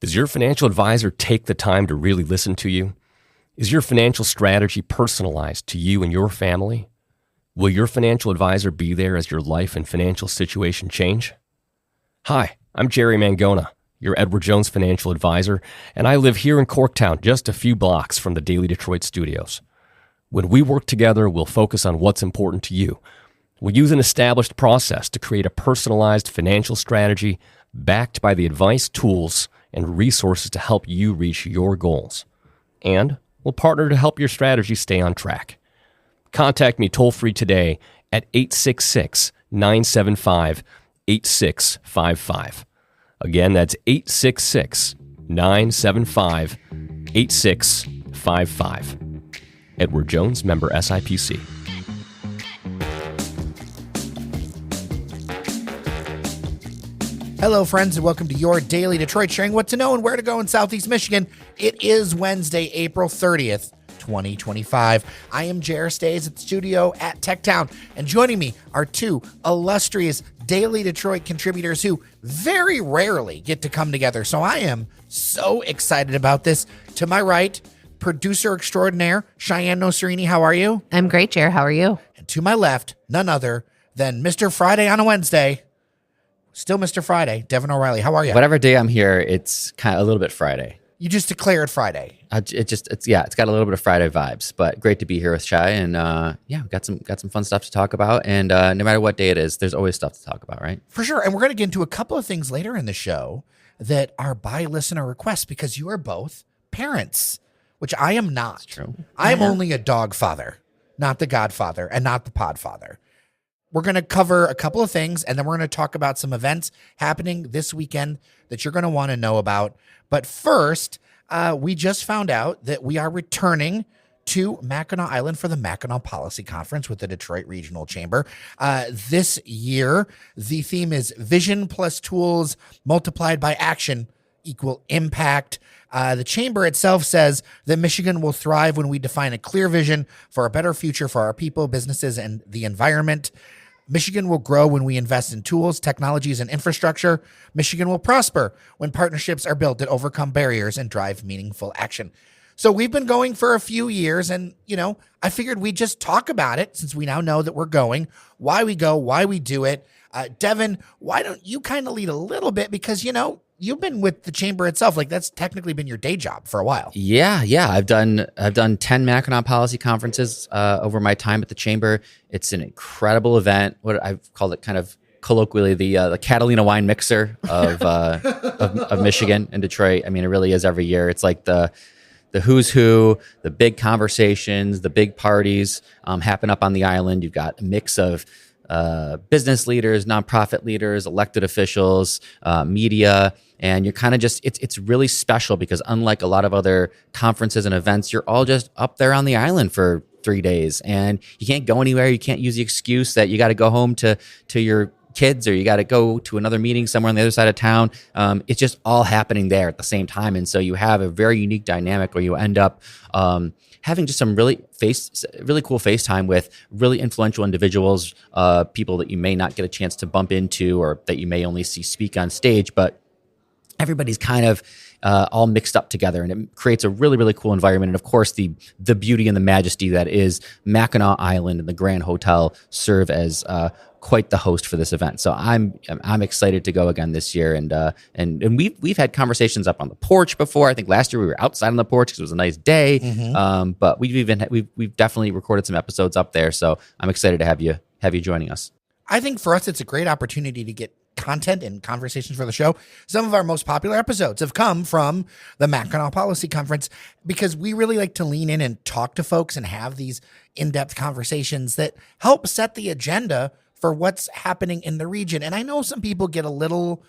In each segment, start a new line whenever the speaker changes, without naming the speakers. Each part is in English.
Does your financial advisor take the time to really listen to you? Is your financial strategy personalized to you and your family? Will your financial advisor be there as your life and financial situation change? Hi, I'm Jerry Mangona, your Edward Jones financial advisor, and I live here in Corktown, just a few blocks from the Daily Detroit studios. When we work together, we'll focus on what's important to you. We'll use an established process to create a personalized financial strategy backed by the advice, tools, and resources to help you reach your goals. And we'll partner to help your strategy stay on track. Contact me toll-free today at 866-975-8655. Again, that's 866-975-8655. Edward Jones, member SIPC.
Hello, friends, and welcome to your Daily Detroit, sharing what to know and where to go in Southeast Michigan. It is Wednesday, April 30th, 2025. I am Jer Stays at the studio at Techtown, and joining me are two illustrious Daily Detroit contributors who very rarely get to come together, so I am so excited about this. To my right, producer extraordinaire, Shianne Noserini. How are you?
I'm great, Jer. How are you?
And to my left, none other than Mr. Friday on a Wednesday, still Mr. Friday, Devon O'Reilly. How are you?
Whatever day I'm here, it's kind of a little bit Friday.
You just declared Friday.
It's got a little bit of Friday vibes, but great to be here with Shai, and got some fun stuff to talk about. And no matter what day it is, there's always stuff to talk about, right?
For sure. And we're going to get into a couple of things later in the show that are by listener request, because you are both parents, which I am not.
That's true.
I am only a dog father, not the godfather, and not the pod father. We're going to cover a couple of things, and then we're going to talk about some events happening this weekend that you're going to want to know about. But first, we just found out that we are returning to Mackinac Island for the Mackinac Policy Conference with the Detroit Regional Chamber. This year, the theme is Vision plus Tools multiplied by Action equal Impact. The chamber itself says that Michigan will thrive when we define a clear vision for a better future for our people, businesses, and the environment. Michigan will grow when we invest in tools, technologies, and infrastructure. Michigan will prosper when partnerships are built that overcome barriers and drive meaningful action. So we've been going for a few years, and, I figured we'd just talk about it since we now know that we're going, why we go, why we do it. Devon, why don't you kind of lead a little bit? Because, you've been with the chamber itself. Like, that's technically been your day job for a while.
Yeah. I've done 10 Mackinac Policy Conferences over my time at the chamber. It's an incredible event. What I've called it, kind of colloquially, the Catalina wine mixer of Michigan and Detroit. I mean, it really is every year. It's like the who's who, the big conversations, the big parties happen up on the island. You've got a mix of business leaders, nonprofit leaders, elected officials, media, and you're kind of just, it's really special because unlike a lot of other conferences and events, you're all just up there on the island for 3 days, and you can't go anywhere. You can't use the excuse that you got to go home to your kids, or you got to go to another meeting somewhere on the other side of town. It's just all happening there at the same time. And so you have a very unique dynamic where you end up having just some really cool FaceTime with really influential individuals, people that you may not get a chance to bump into or that you may only see speak on stage, but everybody's kind of all mixed up together, and it creates a really, really cool environment. And of course, the beauty and the majesty that is Mackinac Island and the Grand Hotel serve as quite the host for this event. So I'm excited to go again this year, and we've had conversations up on the porch before. I think last year we were outside on the porch because it was a nice day. Mm-hmm. But we've definitely recorded some episodes up there. So I'm excited to have you joining us.
I think for us, it's a great opportunity to get content and conversations for the show. Some of our most popular episodes have come from the Mackinac Policy Conference because we really like to lean in and talk to folks and have these in-depth conversations that help set the agenda for what's happening in the region. And I know some people get a little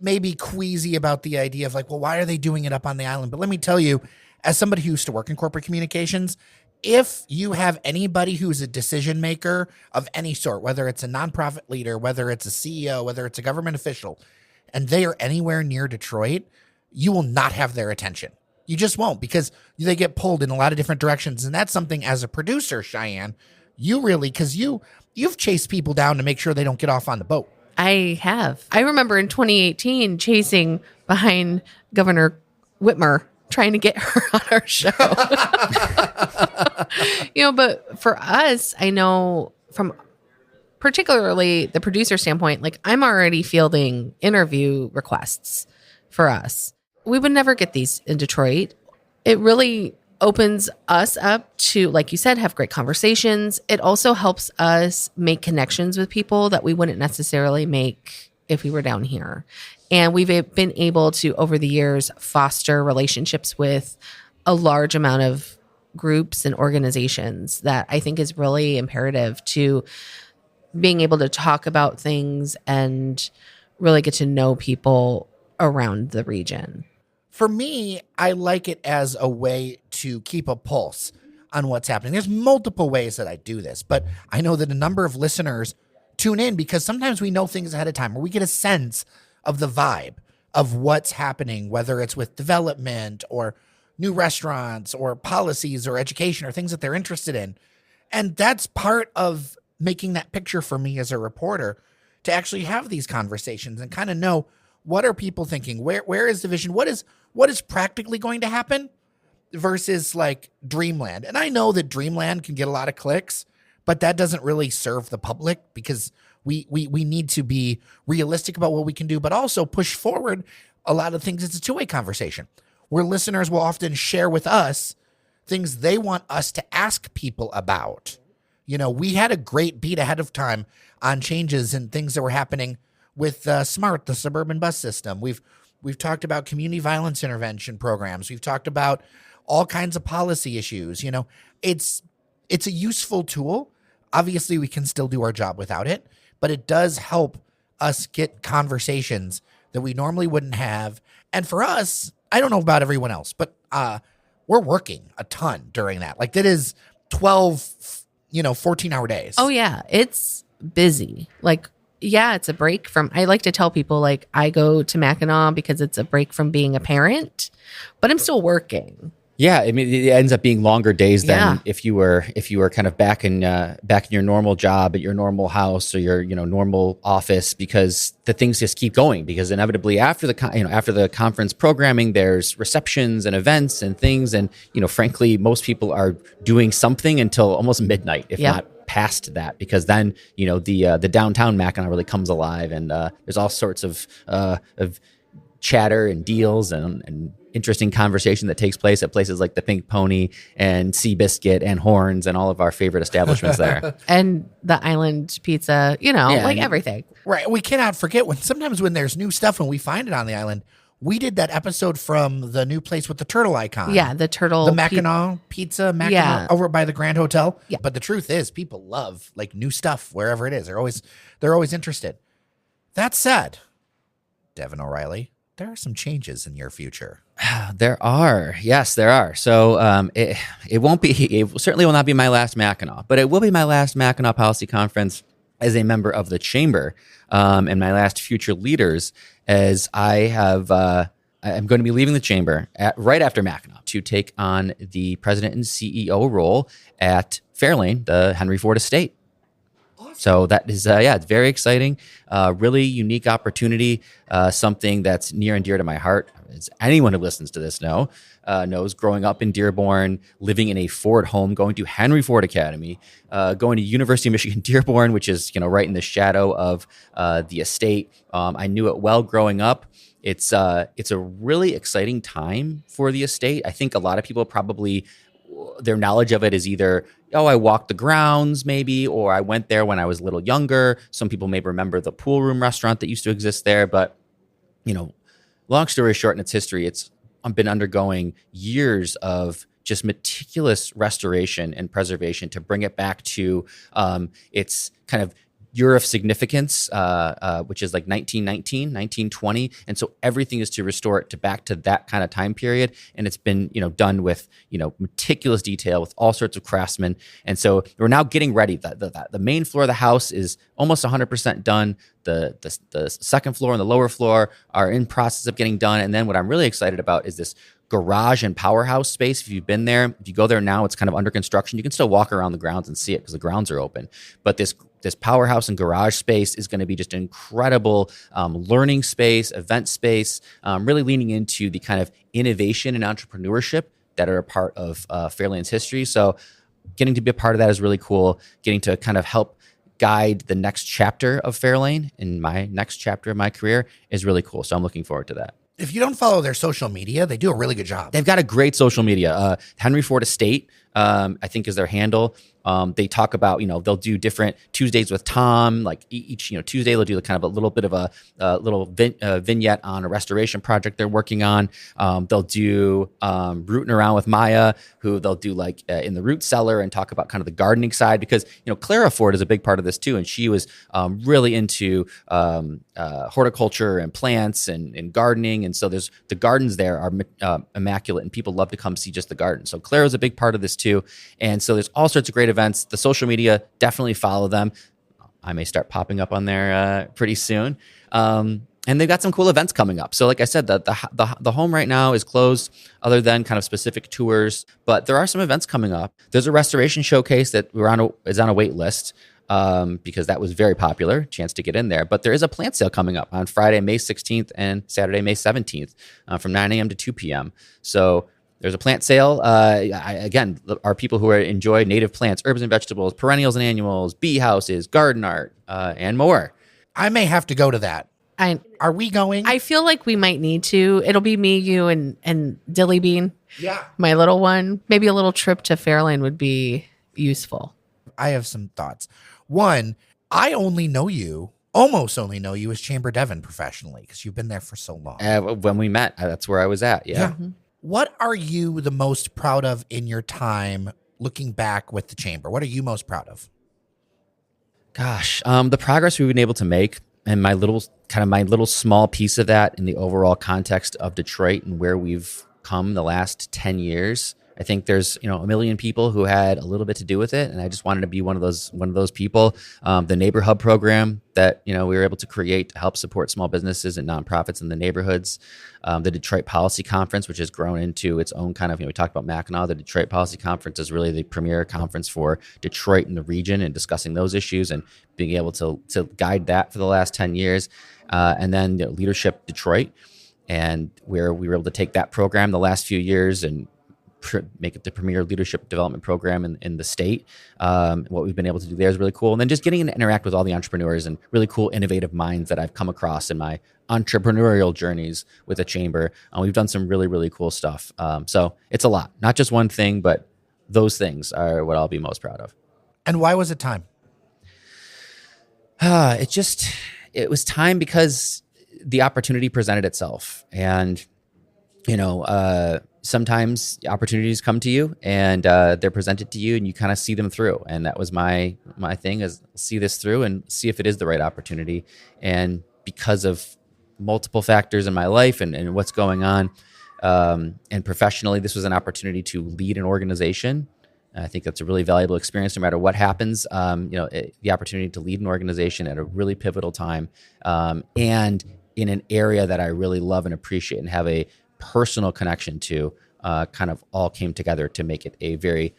maybe queasy about the idea of like, well, why are they doing it up on the island? But let me tell you, as somebody who used to work in corporate communications, if you have anybody who's a decision maker of any sort, whether it's a nonprofit leader, whether it's a CEO, whether it's a government official, and they are anywhere near Detroit, you will not have their attention. You just won't, because they get pulled in a lot of different directions. And that's something as a producer, Shianne, you really, because you've chased people down to make sure they don't get off on the boat.
I have. I remember in 2018 chasing behind Governor Whitmer trying to get her on our show. But for us, I know from particularly the producer standpoint, like I'm already fielding interview requests for us. We would never get these in Detroit. It really opens us up to, like you said, have great conversations. It also helps us make connections with people that we wouldn't necessarily make if we were down here. And we've been able to, over the years, foster relationships with a large amount of groups and organizations that I think is really imperative to being able to talk about things and really get to know people around the region.
For me, I like it as a way to keep a pulse on what's happening. There's multiple ways that I do this, but I know that a number of listeners tune in because sometimes we know things ahead of time, or we get a sense of the vibe of what's happening, whether it's with development or new restaurants or policies or education or things that they're interested in. And that's part of making that picture for me as a reporter, to actually have these conversations and kind of know, what are people thinking? Where is the vision? What is practically going to happen versus like Dreamland? And I know that Dreamland can get a lot of clicks, but that doesn't really serve the public, because we need to be realistic about what we can do, but also push forward a lot of things. It's a two-way conversation where listeners will often share with us things they want us to ask people about. We had a great beat ahead of time on changes and things that were happening with SMART, the suburban bus system. We've talked about community violence intervention programs. We've talked about all kinds of policy issues. It's a useful tool. Obviously, we can still do our job without it, but it does help us get conversations that we normally wouldn't have. And for us, I don't know about everyone else, but we're working a ton during that. Like, that is 12, 14-hour days.
Oh, yeah. It's busy. Like, yeah, it's a break from, I like to tell people, like, I go to Mackinac because it's a break from being a parent, but I'm still working.
Yeah, I mean, it ends up being longer days than if you were kind of back in your normal job at your normal house or your normal office, because the things just keep going. Because inevitably after the conference programming, there's receptions and events and things, and frankly, most people are doing something until almost midnight, if not past that, because then the downtown Mackinac really comes alive, and there's all sorts of chatter and deals and interesting conversation that takes place at places like the Pink Pony and Seabiscuit and Horns and all of our favorite establishments there.
And the Island Pizza, everything.
Right. We cannot forget when there's new stuff and we find it on the island. We did that episode from the new place with the turtle icon.
Yeah, the turtle.
The Mackinac Pizza, over by the Grand Hotel. Yeah. But the truth is, people love like new stuff wherever it is. They're always interested. That said, Devon O'Reilly, there are some changes in your future.
There are. Yes, there are. So it certainly will not be my last Mackinac, but it will be my last Mackinac Policy Conference as a member of the chamber, and my last future leaders, as I'm going to be leaving the chamber right after Mackinac to take on the president and CEO role at Fairlane, the Henry Ford estate. So that is, it's very exciting, really unique opportunity, something that's near and dear to my heart. As anyone who listens to this knows, growing up in Dearborn, living in a Ford home, going to Henry Ford Academy, going to University of Michigan Dearborn, which is right in the shadow of the estate. I knew it well growing up. It's a really exciting time for the estate. I think a lot of people probably, their knowledge of it is either, I walked the grounds maybe, or I went there when I was a little younger. Some people may remember the pool room restaurant that used to exist there. But, long story short, in its history, it's been undergoing years of just meticulous restoration and preservation to bring it back to its kind of year of significance, which is like 1919, 1920. And so everything is to restore it back to that kind of time period. And it's been, done with, meticulous detail with all sorts of craftsmen. And so we're now getting ready. The main floor of the house is almost 100% done. the second floor and the lower floor are in process of getting done. And then what I'm really excited about is this garage and powerhouse space. If you've been there, if you go there now, it's kind of under construction. You can still walk around the grounds and see it because the grounds are open. But this powerhouse and garage space is going to be just an incredible learning space, event space, really leaning into the kind of innovation and entrepreneurship that are a part of Fairlane's history. So getting to be a part of that is really cool. Getting to kind of help guide the next chapter of Fairlane in my next chapter of my career is really cool. So I'm looking forward to that.
If you don't follow their social media, they do a really good job.
They've got a great social media. Henry Ford Estate, I think, is their handle. They talk about, they'll do different Tuesdays with Tom. Like each, Tuesday they'll do kind of a little bit of a little vignette on a restoration project they're working on. They'll do Rooting Around with Maya, who they'll do like in the root cellar and talk about kind of the gardening side because, Clara Ford is a big part of this too. And she was really into horticulture and plants and gardening. And so there's the gardens there are immaculate and people love to come see just the garden. So Clara's a big part of this too. And so there's all sorts of great events. The social media, definitely follow them. I may start popping up on there pretty soon. And they've got some cool events coming up. So like I said, the home right now is closed other than kind of specific tours, but there are some events coming up. There's a restoration showcase that is on a wait list because that was very popular, chance to get in there. But there is a plant sale coming up on Friday, May 16th and Saturday, May 17th from 9 a.m. to 2 p.m. So there's a plant sale. Again, are people who enjoy native plants, herbs and vegetables, perennials and annuals, bee houses, garden art, and more.
I may have to go to that. Are we going?
I feel like we might need to. It'll be me, you, and Dilly Bean.
Yeah.
My little one. Maybe a little trip to Fairlane would be useful.
I have some thoughts. One, I almost only know you as Chamber Devon professionally because you've been there for so long.
When we met, that's where I was at. Yeah.
Mm-hmm.
What are you the most proud of in your time looking back with the Chamber? What are you most proud of?
Gosh, the progress we've been able to make and my little small piece of that in the overall context of Detroit and where we've come the last 10 years. I think there's, a million people who had a little bit to do with it. And I just wanted to be one of those people. The Neighbor Hub program that, we were able to create to help support small businesses and nonprofits in the neighborhoods. The Detroit Policy Conference, which has grown into its own kind of, we talked about Mackinac. The Detroit Policy Conference is really the premier conference for Detroit and the region and discussing those issues and being able to guide that for the last 10 years. And then Leadership Detroit, and where we were able to take that program the last few years and make it the premier leadership development program in the state. What we've been able to do there is really cool. And then just getting to interact with all the entrepreneurs and really cool, innovative minds that I've come across in my entrepreneurial journeys with the Chamber. We've done some really, really cool stuff. So it's a lot, not just one thing, but those things are what I'll be most proud of.
And why was it time?
It was time because the opportunity presented itself. And, sometimes opportunities come to you and they're presented to you and you kind of see them through. And that was my thing, is see this through and see if it is the right opportunity. And because of multiple factors in my life and what's going on, and professionally, this was an opportunity to lead an organization. And I think that's a really valuable experience no matter what happens. The opportunity to lead an organization at a really pivotal time, and in an area that I really love and appreciate and have a personal connection to, kind of all came together to make it a very,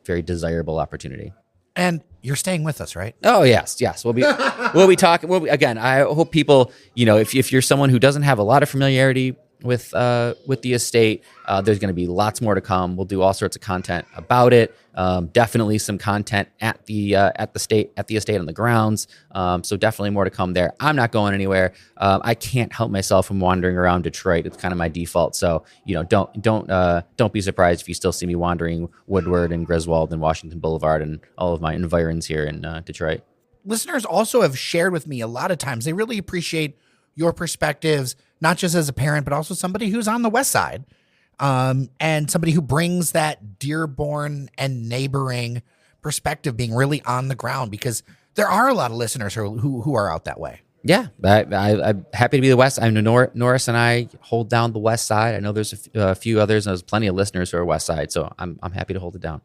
very desirable opportunity.
And you're staying with us, right?
Oh, yes. We'll be talking. Again, I hope people, if you're someone who doesn't have a lot of familiarity with the estate, there's going to be lots more to come. We'll do all sorts of content about it. Definitely some content at the estate on the grounds. So definitely more to come there. I'm not going anywhere. I can't help myself from wandering around Detroit. It's kind of my default. So don't be surprised if you still see me wandering Woodward and Griswold and Washington Boulevard and all of my environs here in Detroit.
Listeners also have shared with me a lot of times. They really appreciate your perspectives, not just as a parent, but also somebody who's on the West Side, and somebody who brings that Dearborn and neighboring perspective, being really on the ground, because there are a lot of listeners who are out that way.
Yeah, I'm happy to be the West. I know Norris and I hold down the West Side. I know there's a few others, and there's plenty of listeners who are West Side, so I'm happy to hold it down.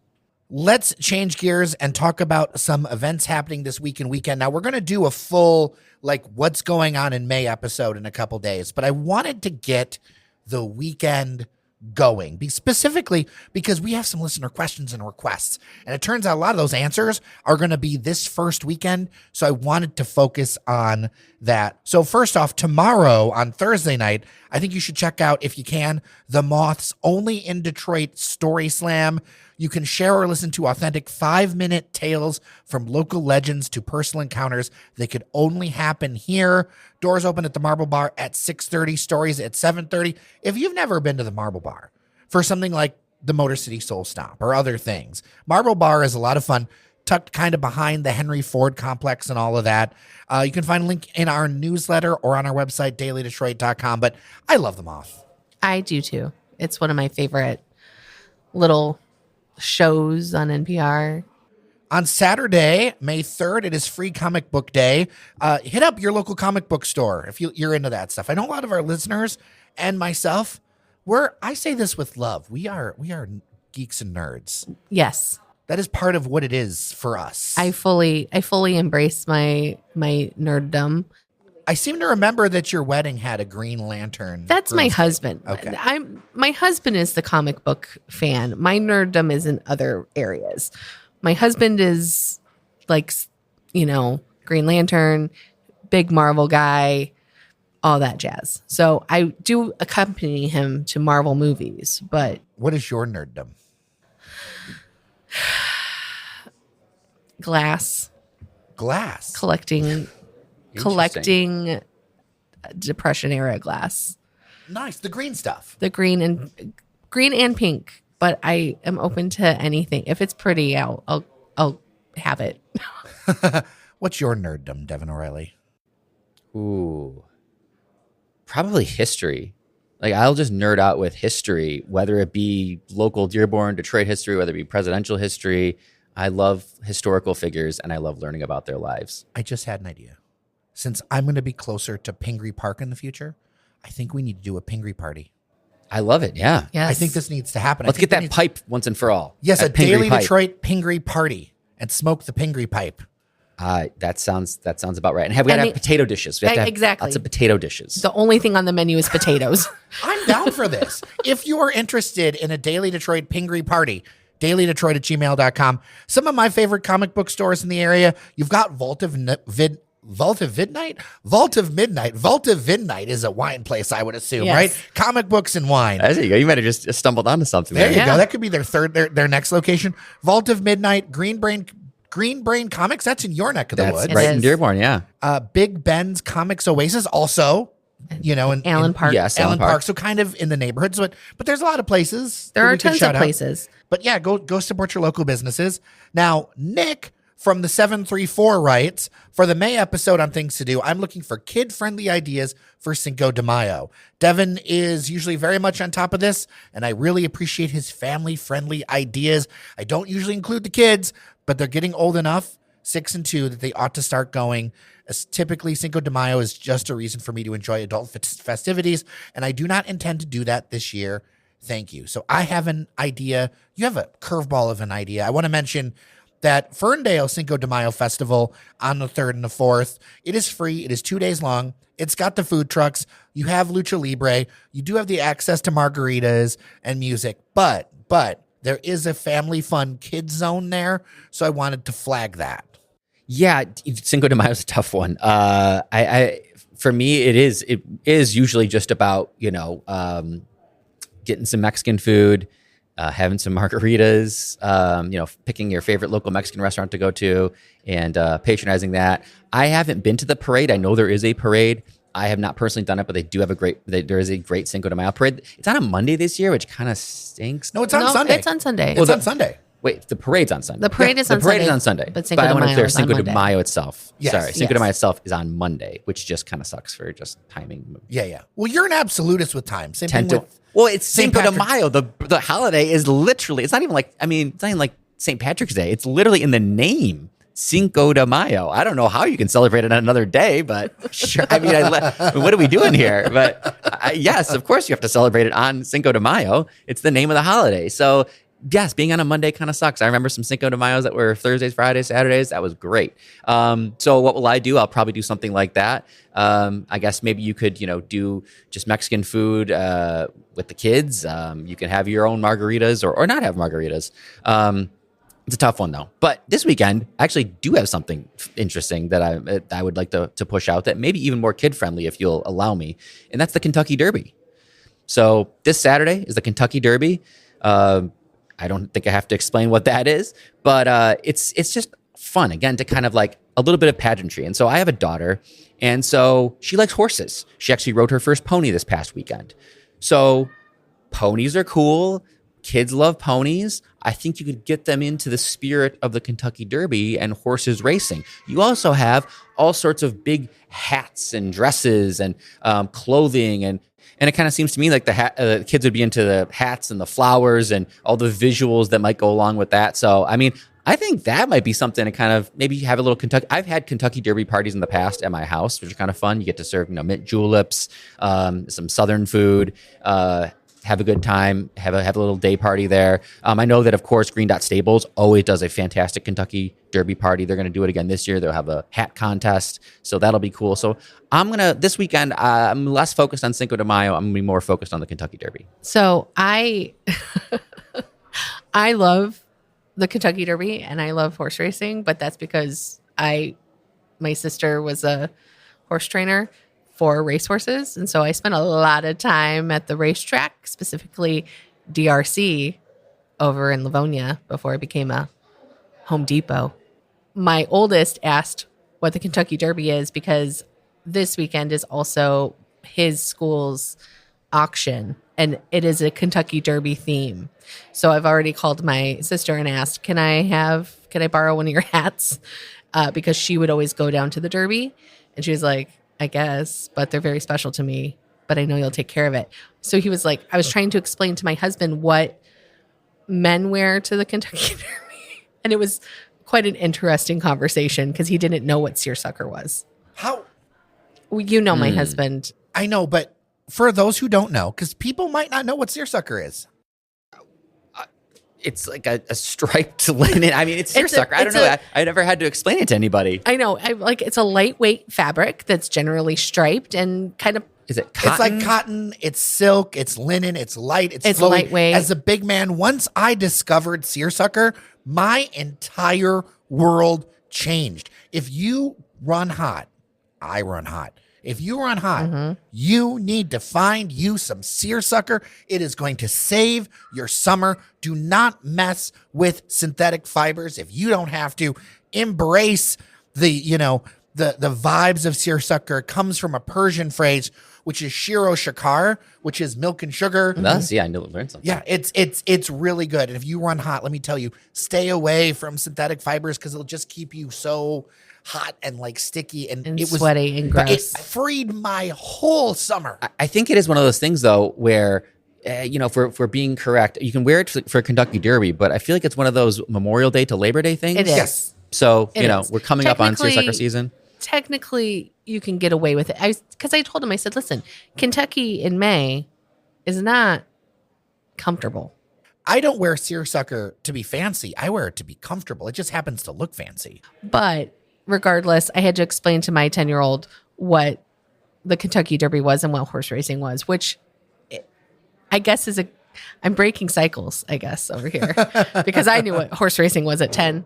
let's change gears and talk about some events happening this week and weekend. Now, we're going to do a full, like, what's going on in May episode in a couple days, but I wanted to get the weekend going, specifically because we have some listener questions and requests, and it turns out a lot of those answers are going to be this first weekend, so I wanted to focus on that. So first off, tomorrow on Thursday night, I think you should check out, if you can, the Moth's Only in Detroit Story Slam. You can share or listen to authentic 5-minute tales from local legends to personal encounters that could only happen here. Doors open at the Marble Bar at 6:30, stories at 7:30. If you've never been to the Marble Bar for something like the Motor City Soul Stomp or other things, Marble Bar is a lot of fun, tucked kind of behind the Henry Ford complex and all of that. You can find a link in our newsletter or on our website, dailydetroit.com. But I love the Moth.
I do too. It's one of my favorite little shows on NPR.
On Saturday, May 3rd, it is Free Comic Book Day. Hit up your local comic book store if you're into that stuff. I know a lot of our listeners and myself, I say this with love. We are geeks and nerds.
Yes.
That is part of what it is for us.
I fully embrace my nerddom.
I seem to remember that your wedding had a Green Lantern.
That's my husband.
Okay.
My husband is the comic book fan. My nerddom is in other areas. My husband is like, Green Lantern, big Marvel guy, all that jazz. So I do accompany him to Marvel movies, but
what is your nerddom?
Glass. Collecting Depression era glass.
Nice. The green stuff.
The green and pink, but I am open to anything. If it's pretty, I'll have it.
What's your nerddom, Devon O'Reilly?
Ooh, probably history. Like, I'll just nerd out with history, whether it be local Dearborn, Detroit history, whether it be presidential history. I love historical figures, and I love learning about their lives.
I just had an idea. Since I'm going to be closer to Pingree Park in the future, I think we need to do a Pingree party.
I love it. Yeah.
Yes.
I think this needs to happen.
Let's get that pipe once and for all.
Yes, a
Pingree
Daily
pipe.
Detroit Pingree party and smoke the Pingree pipe.
That sounds about right. And we got to have potato dishes. We have to have
exactly.
lots of potato dishes.
The only thing on the menu is potatoes.
I'm down for this. If you are interested in a Daily Detroit Pingree party, dailydetroit@gmail.com. Some of my favorite comic book stores in the area. You've got Vault of Midnight is a wine place, I would assume,
yes.
right? Comic books and wine.
There you go. You might have just stumbled onto something.
There you
Yeah.
go. That could be their next location. Vault of Midnight, Green Brain Comics. That's in your neck of the woods.
It
Right
is.
in Dearborn, yeah.
Big Ben's Comics Oasis, also, in
Allen Park.
Yes,
Allen Park. So kind of in the neighborhoods, but there's a lot of places.
There
that
are
we could
tons
shout
of
out.
places.
But yeah, go support your local businesses. Now, Nick from the 734 writes, for the May episode on Things to Do, I'm looking for kid-friendly ideas for Cinco de Mayo. Devon is usually very much on top of this, and I really appreciate his family-friendly ideas. I don't usually include the kids, but they're getting old enough, 6 and 2, that they ought to start going. As typically, Cinco de Mayo is just a reason for me to enjoy adult festivities, and I do not intend to do that this year. Thank you. So I have an idea. You have a curveball of an idea. I want to mention that Ferndale Cinco de Mayo Festival on the 3rd and the 4th. It is free. It is 2 days long. It's got the food trucks. You have Lucha Libre. You do have the access to margaritas and music, but there is a family fun kids zone there. So I wanted to flag that.
Yeah, Cinco de Mayo is a tough one. For me, it is usually just about, getting some Mexican food, having some margaritas, picking your favorite local Mexican restaurant to go to and patronizing that. I haven't been to the parade. I know there is a parade. I have not personally done it, but they do have there is a great Cinco de Mayo parade. It's on a Monday this year, which kind of stinks.
No, it's on Sunday.
It's on Sunday.
It's on Sunday.
Wait, the parade's on Sunday.
The parade is on
The parade
Sunday.
is on Sunday.
But Cinco de
I want to
Mayo
clear
is on
Cinco de
Monday.
Mayo itself.
Yes,
Sorry, Cinco de
yes.
Mayo itself is on Monday, which just kind of sucks for just timing.
Yeah. Well, you're an absolutist with time. Same
10
thing
to
with
well, it's
St.
Cinco de
Patrick's.
Mayo. The holiday is literally. It's not even like St. Patrick's Day. It's literally in the name. Cinco de Mayo. I don't know how you can celebrate it on another day, but sure. I mean, what are we doing here? But yes, of course you have to celebrate it on Cinco de Mayo. It's the name of the holiday. So yes, being on a Monday kind of sucks. I remember some Cinco de Mayos that were Thursdays, Fridays, Saturdays. That was great. So what will I do? I'll probably do something like that. I guess maybe you could, do just Mexican food with the kids. You can have your own margaritas or not have margaritas. It's a tough one though. But this weekend, I actually do have something interesting that I would like to push out that maybe even more kid friendly if you'll allow me. And that's the Kentucky Derby. So this Saturday is the Kentucky Derby. I don't think I have to explain what that is, but it's just fun, again, to kind of like a little bit of pageantry. And so I have a daughter, and so she likes horses. She actually rode her first pony this past weekend. So ponies are cool. Kids love ponies. I think you could get them into the spirit of the Kentucky Derby and horses racing. You also have all sorts of big hats and dresses and clothing, and it kind of seems to me like the kids would be into the hats and the flowers and all the visuals that might go along with that. So, I mean, I think that might be something to kind of maybe have a little Kentucky. I've had Kentucky Derby parties in the past at my house, which are kind of fun. You get to serve, mint juleps, some Southern food, have a good time, have a little day party there. I know that, of course, Green Dot Stables always does a fantastic Kentucky Derby party. They're going to do it again this year. They'll have a hat contest, so that'll be cool. So this weekend, I'm less focused on Cinco de Mayo. I'm going to be more focused on the Kentucky Derby.
So I love the Kentucky Derby and I love horse racing, but that's because my sister was a horse trainer for racehorses. And so I spent a lot of time at the racetrack, specifically DRC over in Livonia before it became a Home Depot. My oldest asked what the Kentucky Derby is because this weekend is also his school's auction and it is a Kentucky Derby theme. So I've already called my sister and asked, can I borrow one of your hats? Because she would always go down to the Derby. And she was like, I guess, but they're very special to me, but I know you'll take care of it. So he was like, I was trying to explain to my husband what men wear to the Kentucky Derby. And it was quite an interesting conversation because he didn't know what seersucker was.
How?
Well, my husband.
I know, but for those who don't know, because people might not know what seersucker is.
It's like a striped linen. I mean, it's seersucker. I don't know. I never had to explain it to anybody.
I know. It's a lightweight fabric that's generally striped and kind of.
Is it cotton?
It's like cotton. It's silk. It's linen. It's light. It's flowy.
Lightweight.
As a big man, once I discovered seersucker, my entire world changed. If you run hot, I run hot. If you run hot, you need to find you some seersucker. It is going to save your summer. Do not mess with synthetic fibers if you don't have to. Embrace the vibes of seersucker. It comes from a Persian phrase, which is shiro shakar, which is milk and sugar.
That's, I learned something.
Yeah, it's really good. And if you run hot, let me tell you, stay away from synthetic fibers because it'll just keep you so hot and like sticky and it was
sweaty and gross.
It freed my whole summer.
I think it is one of those things though where for being correct, you can wear it for Kentucky Derby, but I feel like it's one of those Memorial Day to Labor Day things.
It is.
Yes.
So we're coming up on seersucker season.
Technically, you can get away with it. Because I told him, I said, listen, Kentucky in May is not comfortable.
I don't wear seersucker to be fancy. I wear it to be comfortable. It just happens to look fancy.
But regardless, I had to explain to my 10-year-old what the Kentucky Derby was and what horse racing was, which I guess I'm breaking cycles, I guess, over here. Because I knew what horse racing was at 10.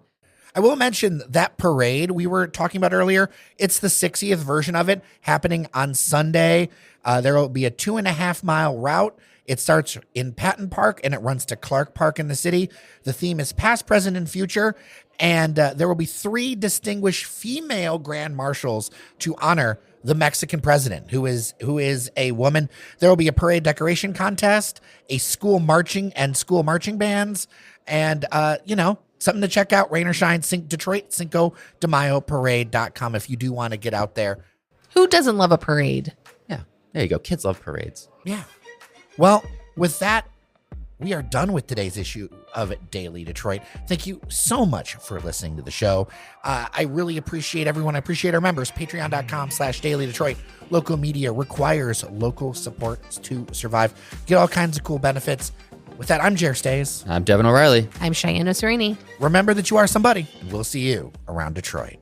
I will mention that parade we were talking about earlier. It's the 60th version of it happening on Sunday. There will be a 2.5-mile route. It starts in Patton Park and it runs to Clark Park in the city. The theme is past, present, and future. And there will be 3 distinguished female grand marshals to honor the Mexican president, who is a woman. There will be a parade decoration contest, a school marching bands, and something to check out. Rain or shine, Detroit Cinco de Mayo parade.com if you do want to get out there.
Who doesn't love a parade?
Yeah, there you go. Kids love parades.
Yeah. Well, with that, we are done with today's issue of Daily Detroit. Thank you so much for listening to the show. I really appreciate everyone. I appreciate our members. Patreon.com/Daily Detroit. Local media requires local support to survive. Get all kinds of cool benefits. With that, I'm Jer Stays.
I'm Devon O'Reilly.
I'm Shianne Oserini.
Remember that you are somebody, and we'll see you around Detroit.